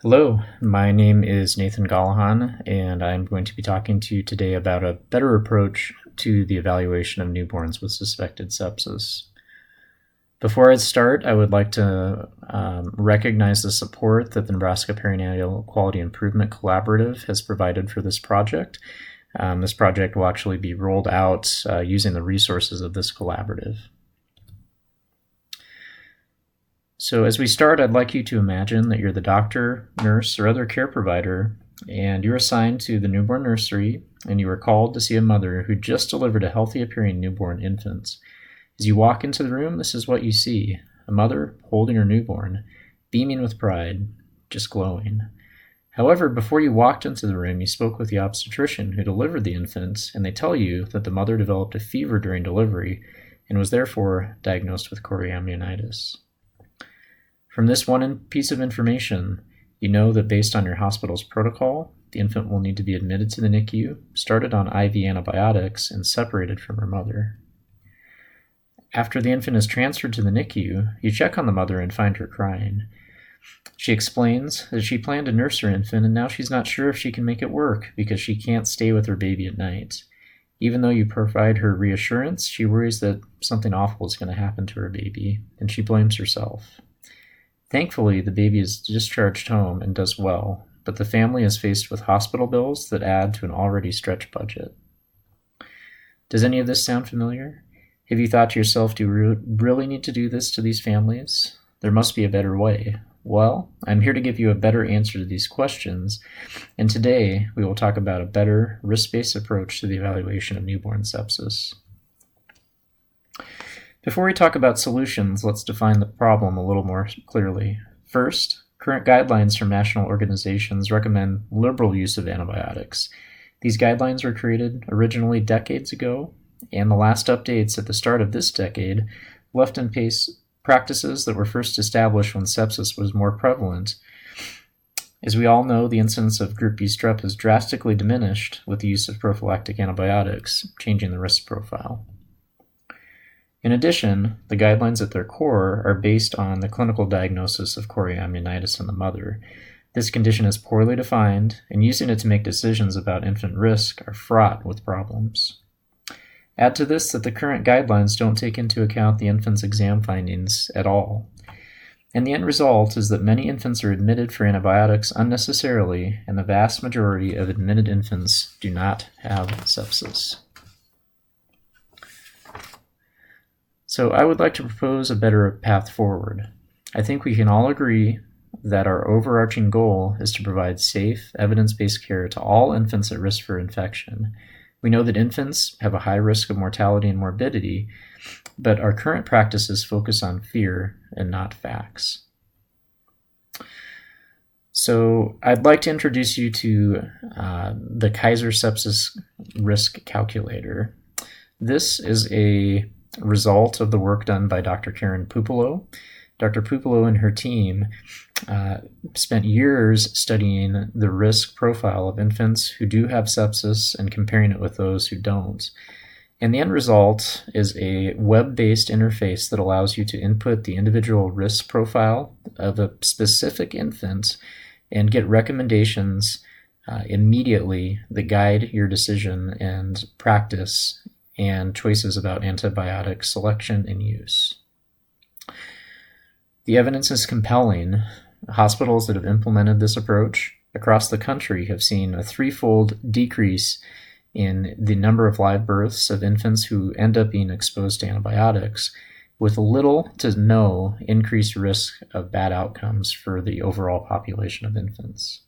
Hello, my name is Nathan Gallahan, and I'm going to be talking to you today about a better approach to the evaluation of newborns with suspected sepsis. Before I start, I would like to recognize the support that the Nebraska Perinatal Quality Improvement Collaborative has provided for this project. This project will actually be rolled out using the resources of this collaborative. So as we start, I'd like you to imagine that you're the doctor, nurse, or other care provider, and you're assigned to the newborn nursery, and you are called to see a mother who just delivered a healthy-appearing newborn infant. As you walk into the room, this is what you see: a mother holding her newborn, beaming with pride, just glowing. However, before you walked into the room, you spoke with the obstetrician who delivered the infant, and they tell you that the mother developed a fever during delivery and was therefore diagnosed with chorioamnionitis. From this one piece of information, you know that based on your hospital's protocol, the infant will need to be admitted to the NICU, started on IV antibiotics, and separated from her mother. After the infant is transferred to the NICU, you check on the mother and find her crying. She explains that she planned to nurse her infant, and now she's not sure if she can make it work because she can't stay with her baby at night. Even though you provide her reassurance, she worries that something awful is going to happen to her baby, and she blames herself. Thankfully, the baby is discharged home and does well, but the family is faced with hospital bills that add to an already stretched budget. Does any of this sound familiar? Have you thought to yourself, do we really need to do this to these families? There must be a better way. Well, I'm here to give you a better answer to these questions, and today we will talk about a better risk-based approach to the evaluation of newborn sepsis. Before we talk about solutions, let's define the problem a little more clearly. First, current guidelines from national organizations recommend liberal use of antibiotics. These guidelines were created originally decades ago, and the last updates at the start of this decade left in place practices that were first established when sepsis was more prevalent. As we all know, the incidence of group B strep has drastically diminished with the use of prophylactic antibiotics, changing the risk profile. In addition, the guidelines at their core are based on the clinical diagnosis of chorioamnionitis in the mother. This condition is poorly defined, and using it to make decisions about infant risk are fraught with problems. Add to this that the current guidelines don't take into account the infant's exam findings at all. And the end result is that many infants are admitted for antibiotics unnecessarily, and the vast majority of admitted infants do not have sepsis. So I would like to propose a better path forward. I think we can all agree that our overarching goal is to provide safe, evidence-based care to all infants at risk for infection. We know that infants have a high risk of mortality and morbidity, but our current practices focus on fear and not facts. So I'd like to introduce you to the Kaiser Sepsis Risk Calculator. This is a result of the work done by Dr. Karen Pupolo. Dr. Pupolo and her team spent years studying the risk profile of infants who do have sepsis and comparing it with those who don't. And the end result is a web-based interface that allows you to input the individual risk profile of a specific infant and get recommendations immediately that guide your decision and practice and choices about antibiotic selection and use. The evidence is compelling. Hospitals that have implemented this approach across the country have seen a threefold decrease in the number of live births of infants who end up being exposed to antibiotics, with little to no increased risk of bad outcomes for the overall population of infants.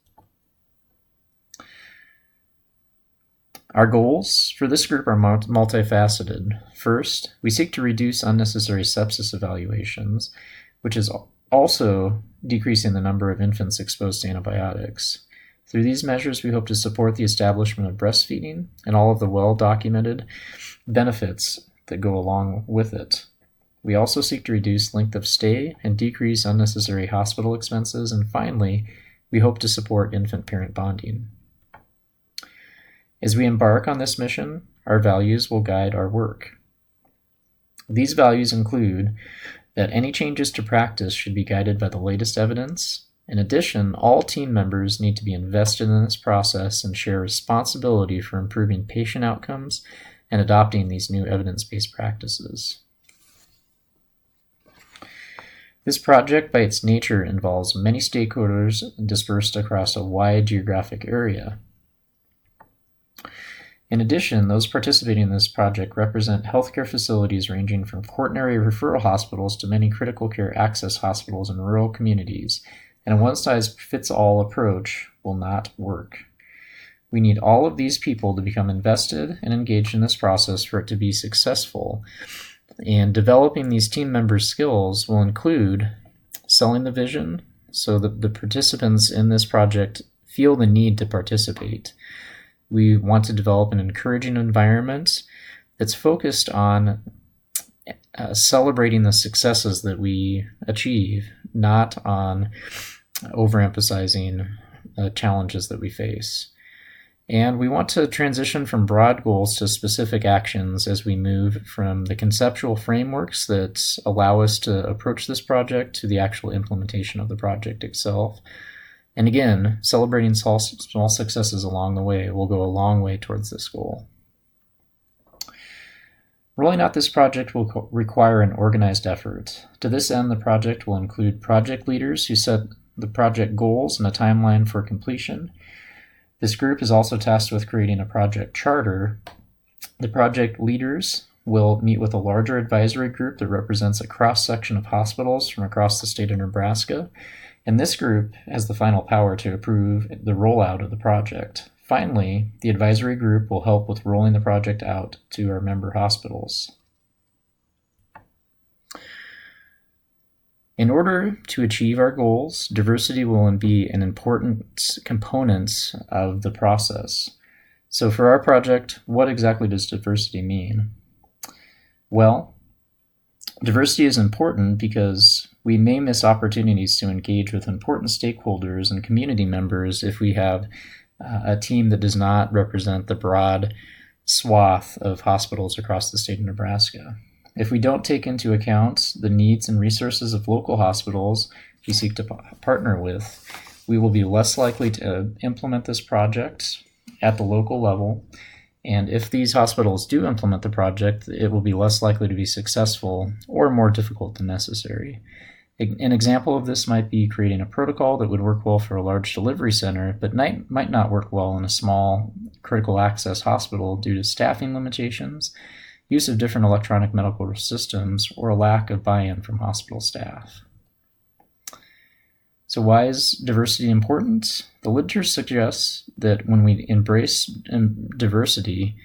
Our goals for this group are multifaceted. First, we seek to reduce unnecessary sepsis evaluations, which is also decreasing the number of infants exposed to antibiotics. Through these measures, we hope to support the establishment of breastfeeding and all of the well-documented benefits that go along with it. We also seek to reduce length of stay and decrease unnecessary hospital expenses. And finally, we hope to support infant-parent bonding. As we embark on this mission, our values will guide our work. These values include that any changes to practice should be guided by the latest evidence In addition, all team members need to be invested in this process and share responsibility for improving patient outcomes and adopting these new evidence-based practices. This project, by its nature, involves many stakeholders dispersed across a wide geographic area. In addition, those participating in this project represent healthcare facilities ranging from quaternary referral hospitals to many critical care access hospitals in rural communities, and a one-size-fits-all approach will not work. We need all of these people to become invested and engaged in this process for it to be successful. And developing these team members' skills will include selling the vision so that the participants in this project feel the need to participate. We want to develop an encouraging environment that's focused on celebrating the successes that we achieve, not on overemphasizing challenges that we face. And we want to transition from broad goals to specific actions as we move from the conceptual frameworks that allow us to approach this project to the actual implementation of the project itself. And again, celebrating small successes along the way will go a long way towards this goal. Rolling out this project will require an organized effort. To this end, the project will include project leaders who set the project goals and a timeline for completion. This group is also tasked with creating a project charter. The project leaders will meet with a larger advisory group that represents a cross-section of hospitals from across the state of Nebraska, and this group has the final power to approve the rollout of the project. Finally, the advisory group will help with rolling the project out to our member hospitals. In order to achieve our goals, diversity will be an important component of the process. So for our project, what exactly does diversity mean? Well, diversity is important because we may miss opportunities to engage with important stakeholders and community members if we have a team that does not represent the broad swath of hospitals across the state of Nebraska. If we don't take into account the needs and resources of local hospitals we seek to partner with, we will be less likely to implement this project at the local level. And if these hospitals do implement the project, it will be less likely to be successful or more difficult than necessary. An example of this might be creating a protocol that would work well for a large delivery center, but might not work well in a small critical access hospital due to staffing limitations, use of different electronic medical systems, or a lack of buy-in from hospital staff. So why is diversity important? The literature suggests that when we embrace diversity,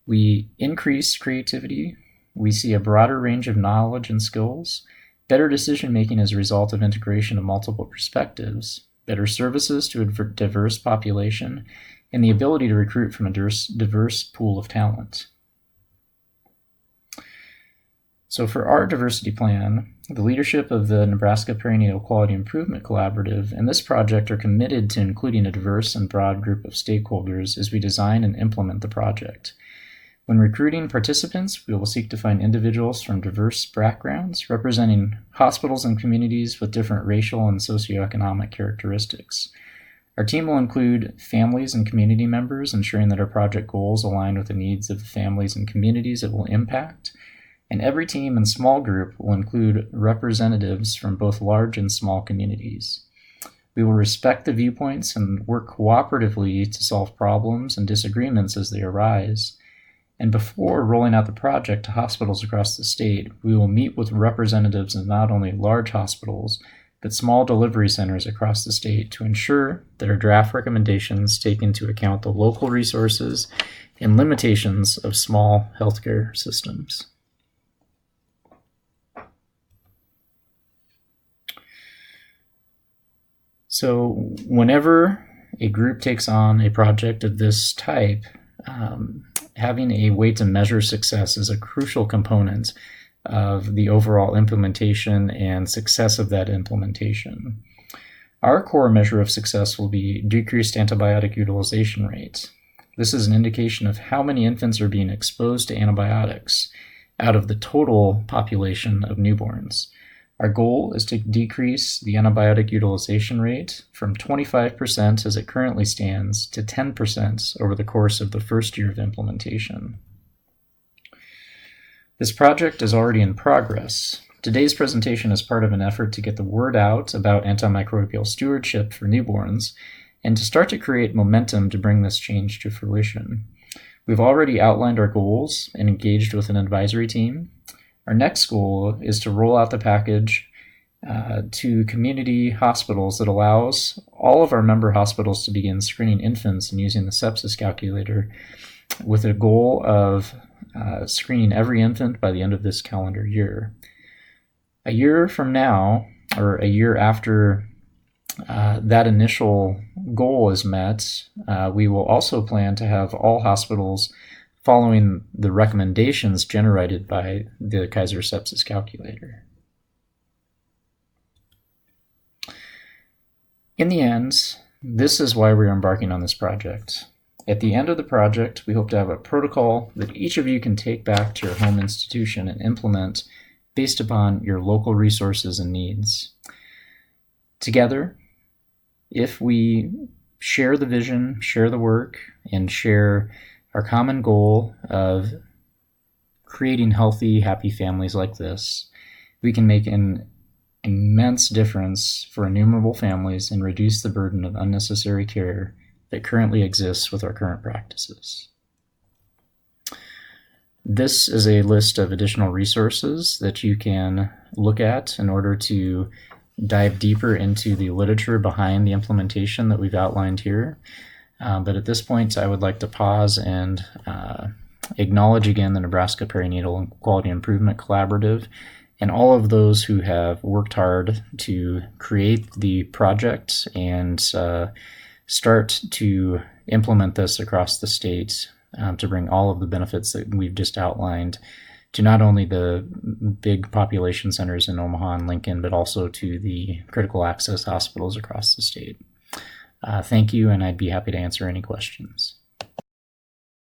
we increase creativity, we see a broader range of knowledge and skills, better decision-making as a result of integration of multiple perspectives, better services to a diverse population, and the ability to recruit from a diverse pool of talent. So for our diversity plan, the leadership of the Nebraska Perinatal Quality Improvement Collaborative and this project are committed to including a diverse and broad group of stakeholders as we design and implement the project. When recruiting participants, we will seek to find individuals from diverse backgrounds representing hospitals and communities with different racial and socioeconomic characteristics. Our team will include families and community members, ensuring that our project goals align with the needs of the families and communities it will impact. And every team and small group will include representatives from both large and small communities. We will respect the viewpoints and work cooperatively to solve problems and disagreements as they arise. And before rolling out the project to hospitals across the state, we will meet with representatives of not only large hospitals, but small delivery centers across the state to ensure that our draft recommendations take into account the local resources and limitations of small healthcare systems. So whenever a group takes on a project of this type, having a way to measure success is a crucial component of the overall implementation and success of that implementation. Our core measure of success will be decreased antibiotic utilization rate. This is an indication of how many infants are being exposed to antibiotics out of the total population of newborns. Our goal is to decrease the antibiotic utilization rate from 25% as it currently stands to 10% over the course of the first year of implementation. This project is already in progress. Today's presentation is part of an effort to get the word out about antimicrobial stewardship for newborns and to start to create momentum to bring this change to fruition. We've already outlined our goals and engaged with an advisory team. Our next goal is to roll out the package to community hospitals that allows all of our member hospitals to begin screening infants and using the sepsis calculator, with a goal of screening every infant by the end of this calendar year. A year from now, or a year after that initial goal is met, we will also plan to have all hospitals following the recommendations generated by the Kaiser Sepsis Calculator. In the end, this is why we're embarking on this project. At the end of the project, we hope to have a protocol that each of you can take back to your home institution and implement based upon your local resources and needs. Together, if we share the vision, share the work, and share our common goal of creating healthy, happy families like this, we can make an immense difference for innumerable families and reduce the burden of unnecessary care that currently exists with our current practices. This is a list of additional resources that you can look at in order to dive deeper into the literature behind the implementation that we've outlined here. But at this point, I would like to pause and acknowledge again the Nebraska Perinatal and Quality Improvement Collaborative and all of those who have worked hard to create the project and start to implement this across the state to bring all of the benefits that we've just outlined to not only the big population centers in Omaha and Lincoln, but also to the critical access hospitals across the state. Thank you, and I'd be happy to answer any questions.